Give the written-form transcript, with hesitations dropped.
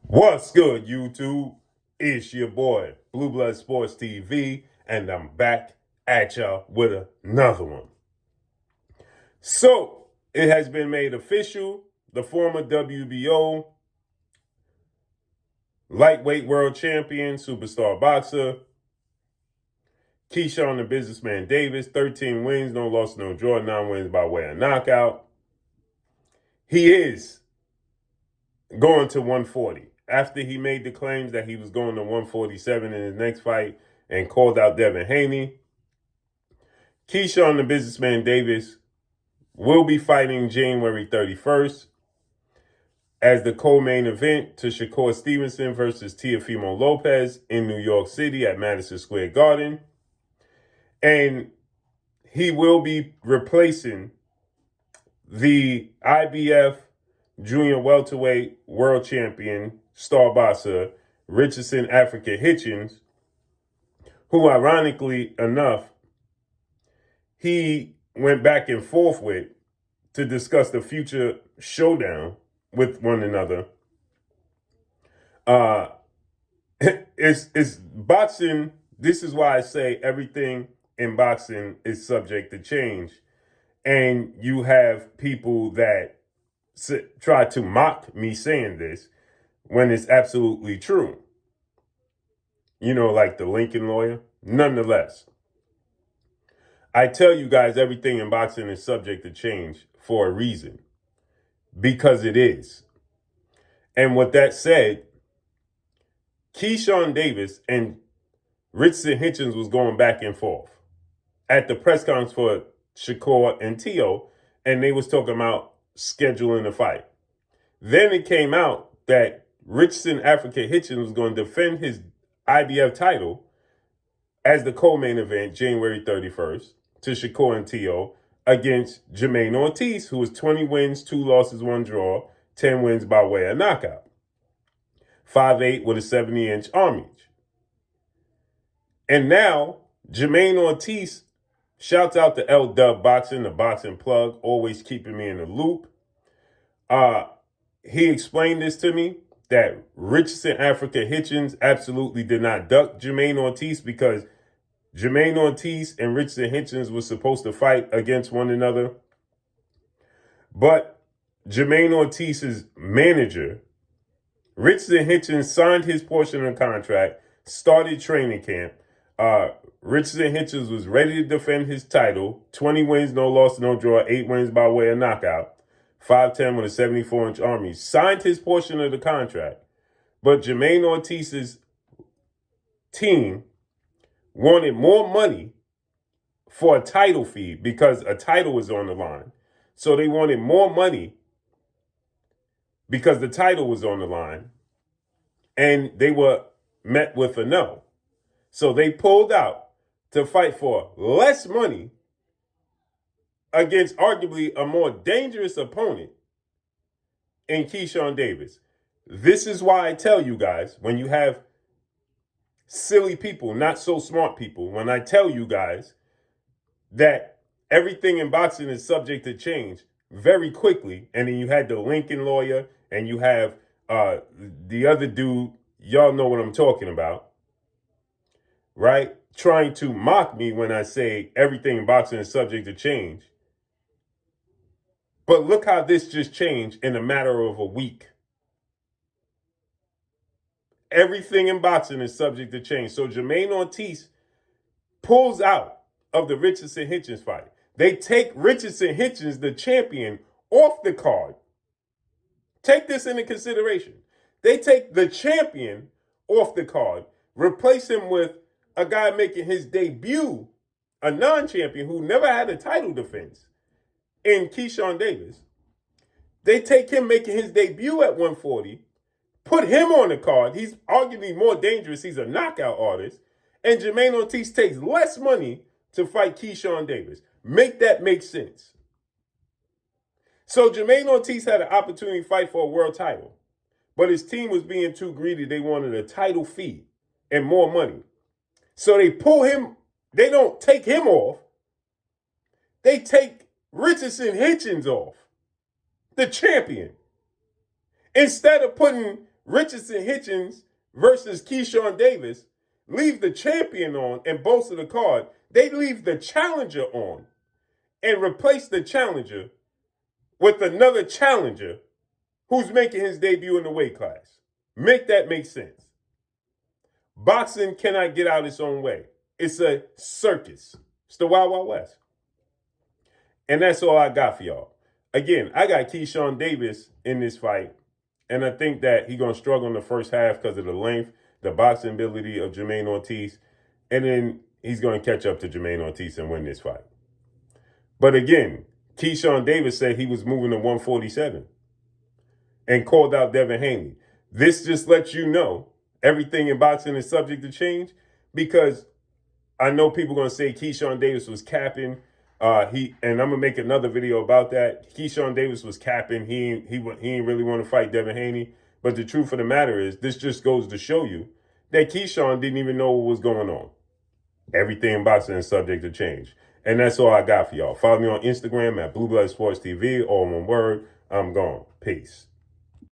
What's good, YouTube? It's your boy, Blue Blood Sports TV, and I'm back at y'all with another one. So, it has been made official. The former WBO lightweight world champion, superstar boxer, Keyshawn the Businessman Davis, 13 wins, no loss, no draw, 9 wins by way of knockout. He is going to 140. After he made the claims that he was going to 147 in his next fight and called out Devin Haney, Keyshawn the Businessman Davis will be fighting January 31st as the co-main event to Shakur Stevenson versus Teofimo Lopez in New York City at Madison Square Garden. And he will be replacing the IBF Junior Welterweight World Champion star boxer Richardson Africa Hitchins, who ironically enough, he went back and forth with to discuss the future showdown with one another. It's boxing. This is why I say everything in boxing is subject to change. And you have people that try to mock me saying this when it's absolutely true. You know, like the Lincoln lawyer. Nonetheless, I tell you guys everything in boxing is subject to change for a reason. Because it is. And with that said, Keyshawn Davis and Richardson Hitchins was going back and forth at the press conference for Shakur and Teo, and they was talking about scheduling a fight. Then it came out that Richardson Africa Hitchins was going to defend his IBF title as the co-main event January 31st to Shakur and Teo against Jermaine Ortiz, who was 20 wins, 2 losses, 1 draw, 10 wins by way of knockout. 5'8" with a 70-inch arm reach. And now, Jermaine Ortiz shouts out to L-Dub Boxing, the boxing plug, always keeping me in the loop. He explained this to me, that Richardson Africa Hitchins absolutely did not duck Jermaine Ortiz because Jermaine Ortiz and Richardson Hitchins were supposed to fight against one another. But Jermaine Ortiz's manager, Richardson Hitchins, signed his portion of the contract, started training camp. Richardson Hitchins was ready to defend his title. 20 wins, no loss, no draw, 8 wins by way of knockout. 5'10" with a 74-inch arm. He signed his portion of the contract. But Jermaine Ortiz's team wanted more money for a title fee because a title was on the line. So they wanted more money because the title was on the line. And they were met with a no. So they pulled out to fight for less money against arguably a more dangerous opponent in Keyshawn Davis. This is why I tell you guys, when you have silly people, not so smart people, when I tell you guys that everything in boxing is subject to change very quickly, and then you had the Lincoln lawyer, and you have the other dude, y'all know what I'm talking about, right? Trying to mock me when I say everything in boxing is subject to change. But look how this just changed in a matter of a week. Everything in boxing is subject to change. So Jermaine Ortiz pulls out of the Richardson Hitchins fight. They take Richardson Hitchins, the champion, off the card. Take this into consideration. They take the champion off the card, replace him with a guy making his debut, a non-champion who never had a title defense, in Keyshawn Davis. They take him making his debut at 140, put him on the card. He's arguably more dangerous. He's a knockout artist. And Jermaine Ortiz takes less money to fight Keyshawn Davis. Make that make sense. So Jermaine Ortiz had an opportunity to fight for a world title. But his team was being too greedy. They wanted a title fee and more money. So they pull him. They don't take him off. They take Richardson Hitchins off, the champion, instead of putting Richardson Hitchins versus Keyshawn Davis, leave the champion on and bolster the card. They leave the challenger on and replace the challenger with another challenger who's making his debut in the weight class. Make that make sense. Boxing cannot get out its own way. It's a circus. It's the Wild Wild West. And that's all I got for y'all. Again, I got Keyshawn Davis in this fight, and I think that he's going to struggle in the first half because of the length, the boxing ability of Jermaine Ortiz, and then he's going to catch up to Jermaine Ortiz and win this fight. But again, Keyshawn Davis said he was moving to 147 and called out Devin Haney. This just lets you know everything in boxing is subject to change, because I know people are going to say Keyshawn Davis was capping. And I'm going to make another video about that. Keyshawn Davis was capping. He ain't really want to fight Devin Haney. But the truth of the matter is, this just goes to show you that Keyshawn didn't even know what was going on. Everything in boxing is subject to change. And that's all I got for y'all. Follow me on Instagram at Blue Blood Sports TV, all one word. I'm gone. Peace.